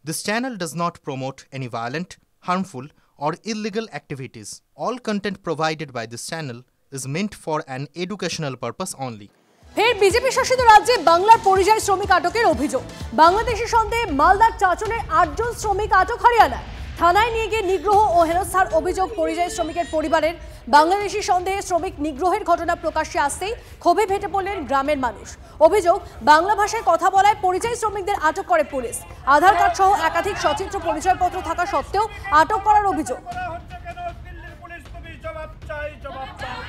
This channel does not promote any violent, harmful, or illegal activities. All content provided by this channel is meant for an educational purpose only. ফের BJP শাসিত রাজ্যে বাংলার পরিযায়ী শ্রমিক আটকের অভিযোগ। বাংলাদেশি সন্দেহে মালদার চাচলের ৮ জন শ্রমিক আটক হরিয়ানায়। থানায় নিয়ে গিয়ে নিগ্রহ ও হেনস্থার অভিযোগ পরিযায়ী শ্রমিকের পরিবারের। বাংলাদেশি সন্দেহে শ্রমিক নিগ্রহের ঘটনা প্রকাশ্যে আসতেই ক্ষোভে ফেটে পড়লেন গ্রামের মানুষ। অভিযোগ, বাংলা ভাষায় কথা বলায় পরিযায়ী শ্রমিকদের আটক করে পুলিশ। আধার কার্ড সহ একাধিক সচিত্র পরিচয়পত্র থাকা সত্ত্বেও আটক করার অভিযোগ।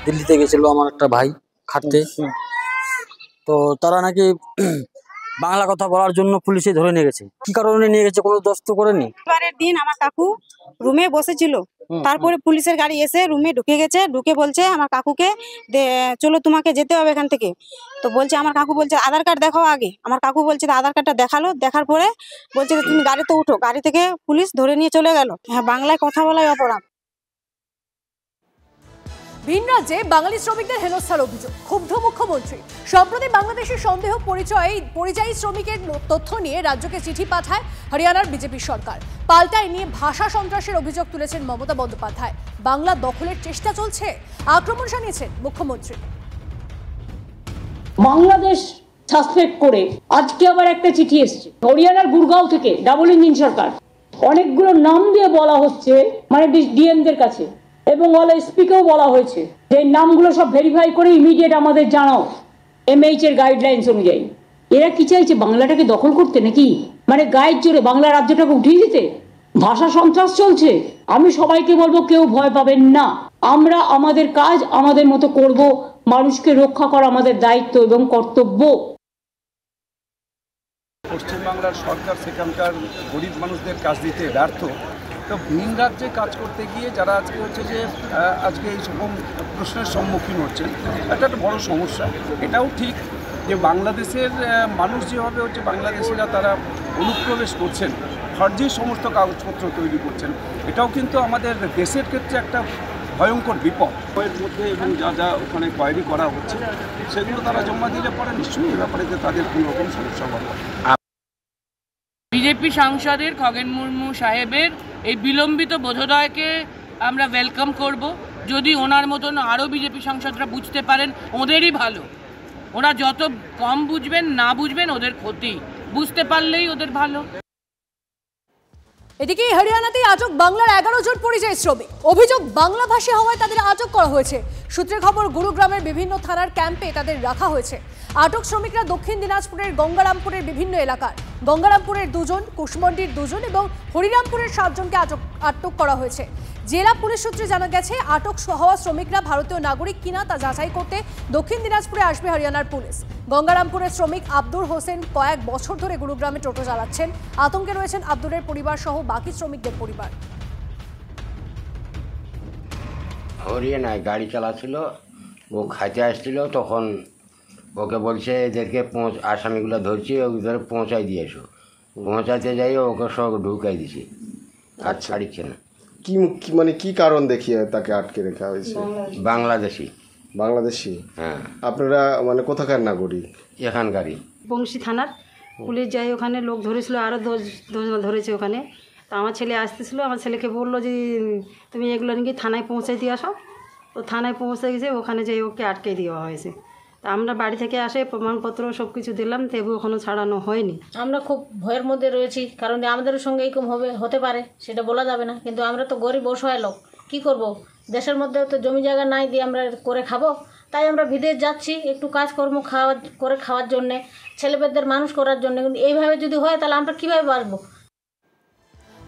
দিল্লিতে গেছিল আমার একটা ভাই খাটতে, তো তারা নাকি বাংলা কথা বলার জন্য পুলিশে ধরে নিয়ে গেছে। কি কারণে নিয়ে গেছে কোনো দস্ত করেনি। এবারের দিন আমার কাকু রুমে বসেছিল, তারপরে পুলিশের গাড়ি এসে রুমে ঢুকে গেছে। ঢুকে বলছে আমার কাকুকে, চলো তোমাকে যেতে হবে এখান থেকে। তো বলছে, আমার কাকু বলছে আধার কার্ড দেখাও আগে। আমার কাকু বলছে আধার কার্ডটা দেখালো। দেখার পরে বলছে তুমি গাড়িতে উঠো। গাড়ি থেকে পুলিশ ধরে নিয়ে চলে গেল। হ্যাঁ, বাংলায় কথা বলাই অপরাধ। ভিন রাজ্যে বাঙালি শ্রমিকদের হেনস্থার অভিযোগ, ক্ষুব্ধ মুখ্যমন্ত্রী। সম্প্রতি বাংলাদেশের সন্দেহ পরিযায়ী শ্রমিকের তথ্য নিয়ে রাজ্যকে চিঠি পাঠায় হরিয়ানার বিজেপি সরকার। পাল্টায় নিয়ে ভাষা সন্ত্রাসের অভিযোগ তুলেছেন মমতা বন্দ্যোপাধ্যায়। বাংলা দখলের চেষ্টা চলছে, আক্রমণ জানিয়েছেন মুখ্যমন্ত্রী। বাংলাদেশ সাসপেক্ট করে আজকে আবার একটা চিঠি এসেছে হরিয়ানার গুরগাঁও থেকে, ডাবল ইঞ্জিন সরকার। অনেকগুলো নাম দিয়ে বলা হচ্ছে, মানে ডিএমদের কাছে, এবং এসপিকেও বলা হয়েছে যে নামগুলো সব ভেরিফাই করে ইমিডিয়েট আমাদের জানাও এমএইচ এর গাইডলাইন্স অনুযায়ী। এরা কি চাইছে, বাংলাটাকে দখল করতে নাকি? মানে গায়ের জোরে বাংলা রাজ্যটাকে উঠিয়ে দিতে? ভাষা সন্ত্রাস চলছে। আমি সবাইকে বলবো, কেউ ভয় পাবেন না। আমরা আমাদের কাজ আমাদের মতো করব। মানুষকে রক্ষা করা আমাদের দায়িত্ব এবং কর্তব্য। পশ্চিমবাংলার সরকার সেখানকার গরিব মানুষদের কাজ দিতে ব্যর্থ। তো ভিন রাজ্যে কাজ করতে গিয়ে যারা আজকে হচ্ছে যে আজকে এই সকম প্রশ্নের সম্মুখীন হচ্ছেন, এটা একটা বড় সমস্যা। এটাও ঠিক যে বাংলাদেশের মানুষ যেভাবে হচ্ছে বাংলাদেশিরা তারা অনুপ্রবেশ করছেন, ফর্জি সমস্ত কাগজপত্র তৈরি করছেন, এটাও কিন্তু আমাদের দেশের ক্ষেত্রে একটা ভয়ঙ্কর বিপদ। এর মধ্যে এবং যা যা ওখানে কোয়ারি করা হচ্ছে সেগুলো তারা জমা দিলে পরে নিশ্চয়ই এ ব্যাপারে তাদের কোনো রকম সমস্যা হবে। বিজেপি সাংসদের খগেন মুর্মু সাহেবের এই বিলম্বিত বোধোদয়কে আমরা ওয়েলকাম করব। যদি ওনার মতন আরও বিজেপি সাংসদরা বুঝতে পারেন, ওদেরই ভালো। ওরা যত কম বুঝবেন, না বুঝবেন ওদের ক্ষতি, বুঝতে পারলেই ওদের ভালো। এদিকে হরিয়ানাতেই আটক বাংলার 11 জন পরিযায়ী শ্রমিক। অভিযোগ, বাংলা ভাষী হওয়ায় তাদের আটক করা হয়েছে। সূত্রের খবর, গুরুগ্রামের বিভিন্ন থানার ক্যাম্পে তাদের রাখা হয়েছে। আটক শ্রমিকরা দক্ষিণ দিনাজপুরের গঙ্গারামপুরের বিভিন্ন এলাকার। গঙ্গারামপুরের 2 জন, কুশমন্ডির 2 জন এবং হরিরামপুরের 7 জনকে আটক করা হয়েছে। জেলা পুলিশ সূত্রে জানা গেছে, আটক হওয়া শ্রমিকরা ভারতীয় নাগরিক কিনা তা যাচাই করতে দক্ষিণ দিনাজপুরে আসবে হরিয়ানার পুলিশ। গঙ্গারামপুরের শ্রমিক আব্দুর হোসেন কয়েক বছর ধরে গুরুগ্রামে টোটো চালাচ্ছেন। আতঙ্কে রয়েছেন আব্দুরের পরিবার সহ বাকি শ্রমিকদের পরিবার। হরিয়ানায় গাড়ি চালাচ্ছিল, ও খাইতে আসছিল, তখন ওকে বলছে এদেরকে আসামিগুলো ধরছি, ওদের পৌঁছাই দিয়েছো। পৌঁছাতে যাই ওকে সব ঢুকাই দিছি, আর ছাড়িচ্ছে না। কি মানে কি কারণ দেখিয়ে তাকে আটকে রাখা হয়েছে? বাংলাদেশি। হ্যাঁ। আপনারা মানে কোথাকার নাগরিক? এখানকারই। বংশী থানার পুলিশ যাই, ওখানে লোক ধরেছিল, আরও 10 ধরেছে ওখানে। তো আমার ছেলে আসতেছিল, আমার ছেলেকে বললো যে তুমি এগুলো নাকি থানায় পৌঁছাই দিয়ে আসো। তো থানায় পৌঁছে গেছে, ওখানে যেয়ে ওকে আটকে দেওয়া হয়েছে। তা আমরা বাড়ি থেকে আসে প্রমাণপত্র সব কিছু দিলাম, তবু ওখানে ছাড়ানো হয়নি। আমরা খুব ভয়ের মধ্যে রয়েছি, কারণ আমাদের সঙ্গে এরকম হতে পারে সেটা বলা যাবে না। কিন্তু আমরা তো গরিব অসহায় লোক, কী করব? দেশের মধ্যে তো জমি জায়গা নাই দিয়ে আমরা করে খাবো। তাই আমরা বিদেশ যাচ্ছি একটু কাজকর্ম খাওয়ার জন্যে, ছেলেমেয়েদের মানুষ করার জন্য। কিন্তু এইভাবে যদি হয় তাহলে আমরা কীভাবে বাঁচবো?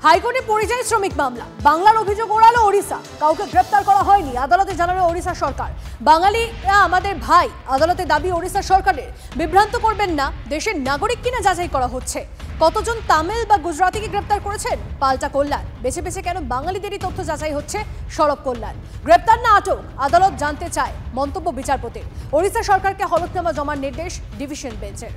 হাইকোর্টে পরিযায়ী শ্রমিক মামলা, বাংলার অভিযোগ ওড়ালো ওড়িশা। কাউকে গ্রেপ্তার করা হয়নি, আদালতে জানালো ওড়িশা সরকার। বাঙালিরা আমাদের ভাই, আদালতে দাবি ওড়িশা সরকারের। বিভ্রান্ত করবেন না, দেশের নাগরিক কিনা যাচাই করা হচ্ছে। কতজন তামিল বা গুজরাটিকে গ্রেপ্তার করেছেন? পাল্টা কল্যাণ। বেছে বেছে কেন বাঙালিদেরই তথ্য যাচাই হচ্ছে? সড়ক কল্যাণ। গ্রেপ্তার না আটক, আদালত জানতে চায়। মন্তব্য বিচারপতির। ওড়িশা সরকারকে হলফনামা জমার নির্দেশ ডিভিশন বেঞ্চের।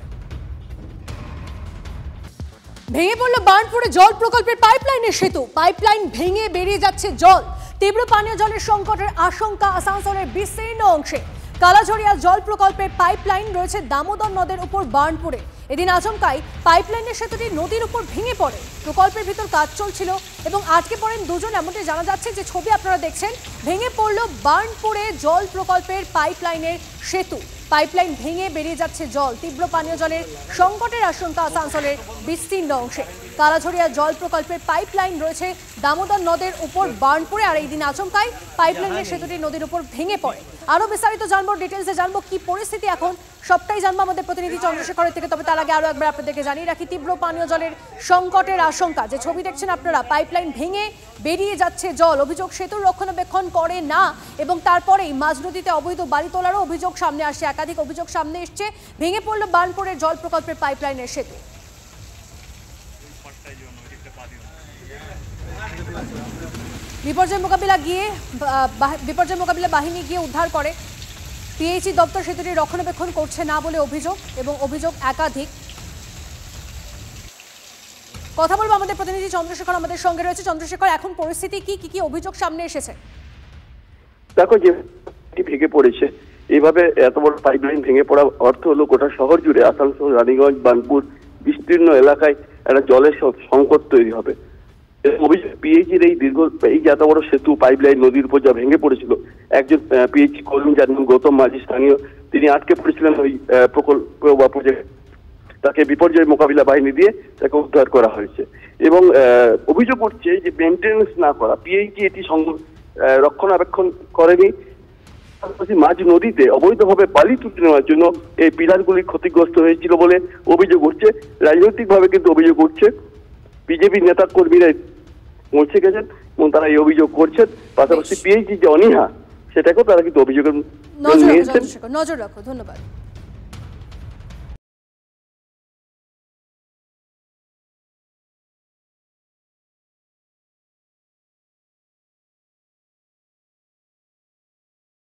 ভেঙে পড়ল বার্নপুরে জল প্রকল্পের পাইপলাইনের সেতু। পাইপলাইন ভেঙে বেরিয়ে যাচ্ছে জল। তীব্র পানীয় জলের সংকটের আশঙ্কা আসানসোলের বিস্তীর্ণ অংশে। কালাঝরিয়া জল প্রকল্পের পাইপলাইন রয়েছে দামোদর নদের উপর বার্নপুরে। এদিন আচমকাই পাইপলাইনের সেতুটি নদীর উপর ভেঙে পড়ে। প্রকল্পের ভিতর কাজ চলছিল এবং আটকে পড়েন দুজন, এমনটি জানা যাচ্ছে। যে ছবি আপনারা দেখছেন, ভেঙে পড়ল বার্নপুরে জল প্রকল্পের পাইপলাইনের সেতু। পাইপলাইন ভেঙে বেরিয়ে যাচ্ছে জল। তীব্র পানীয় জলের সংকটের আশঙ্কা আসানসোলের বিস্তীর্ণ অংশে। কালাঝরিয়া জল প্রকল্পের পাইপলাইন রয়েছে দামোদর নদের উপর বার্নপুরে, আর এই দিন আচমকাই পাইপলাইনের সেতুটি নদীর উপর ভেঙে পড়ে। আরো বিস্তারিত জানবো, ডিটেলসে জানবো কি পরিস্থিতি এখন, সবটাই জানবো আমাদের প্রতিনিধি চন্দ্রশেখরের থেকে। তবে তার আগে আরো একবার আপনাদেরকে জানিয়ে রাখি, তীব্র পানীয় জলের সংকটের আশঙ্কা। যে ছবি দেখছেন আপনারা, পাইপলাইন ভেঙে বেরিয়ে যাচ্ছে জল। অভিযোগ সেতুর রক্ষণাবেক্ষণ করে না এবং তারপরেই মাঝ নদীতে অবৈধ বালি তোলারও অভিযোগ সামনে আসে। একাধিক অভিযোগ সামনে এসছে। ভেঙে পড়ল বার্নপুরের জল প্রকল্পের পাইপলাইনের সেতু। বিপর্যয় মোকাবিলা বাহিনী গিয়ে উদ্ধার করে। পিএইচই দপ্তর সেতুটি রক্ষণাবেক্ষণ করছে না বলে অভিযোগ, এবং অভিযোগ একাধিক। কথা বলবো আমাদের প্রতিনিধি চন্দ্রশেখর আমাদের সঙ্গে রয়েছে। চন্দ্রশেখর, এখন পরিস্থিতি কি কি অভিযোগ সামনে এসেছে? দেখো, যে ভেঙে পড়েছে এইভাবে, এত বড় পাইপলাইন ভেঙে পড়া অর্থ হলো গোটা শহর জুড়ে আসানসোল, রানীগঞ্জ, বার্নপুর বিস্তীর্ণ এলাকায় একটা জলের সংকট তৈরি হবে। অভিযোগ পিএইচির এই যে এত বড় সেতু পাইপলাইন নদীর উপর যা ভেঙে পড়েছিল, একজন পিএইচি কর্মী যার নাম গৌতম মাঝি স্থানীয়, তিনি আটকে পড়েছিলেন ওই প্রকল্প বা প্রজেক্ট। তাকে বিপর্যয় মোকাবিলা বাহিনী দিয়ে তাকে উদ্ধার করা হয়েছে এবং অভিযোগ উঠছে যে মেনটেন্যান্স না করা, পিএইচি এটি রক্ষণাবেক্ষণ করেনি। মাঝ নদীতে অবৈধভাবে বালি তুলে নেওয়ার জন্য এই পিলারগুলি ক্ষতিগ্রস্ত হয়েছিল বলে অভিযোগ উঠছে। রাজনৈতিকভাবে কিন্তু অভিযোগ উঠছে, বিজেপি নেতা কর্মীরা পৌঁছে গেছেন এবং তারা এই অভিযোগ করছেন। পাশাপাশি পিএইচি যে অনীহা, সেটাকেও তারা কিন্তু অভিযোগের নজর রাখো। ধন্যবাদ।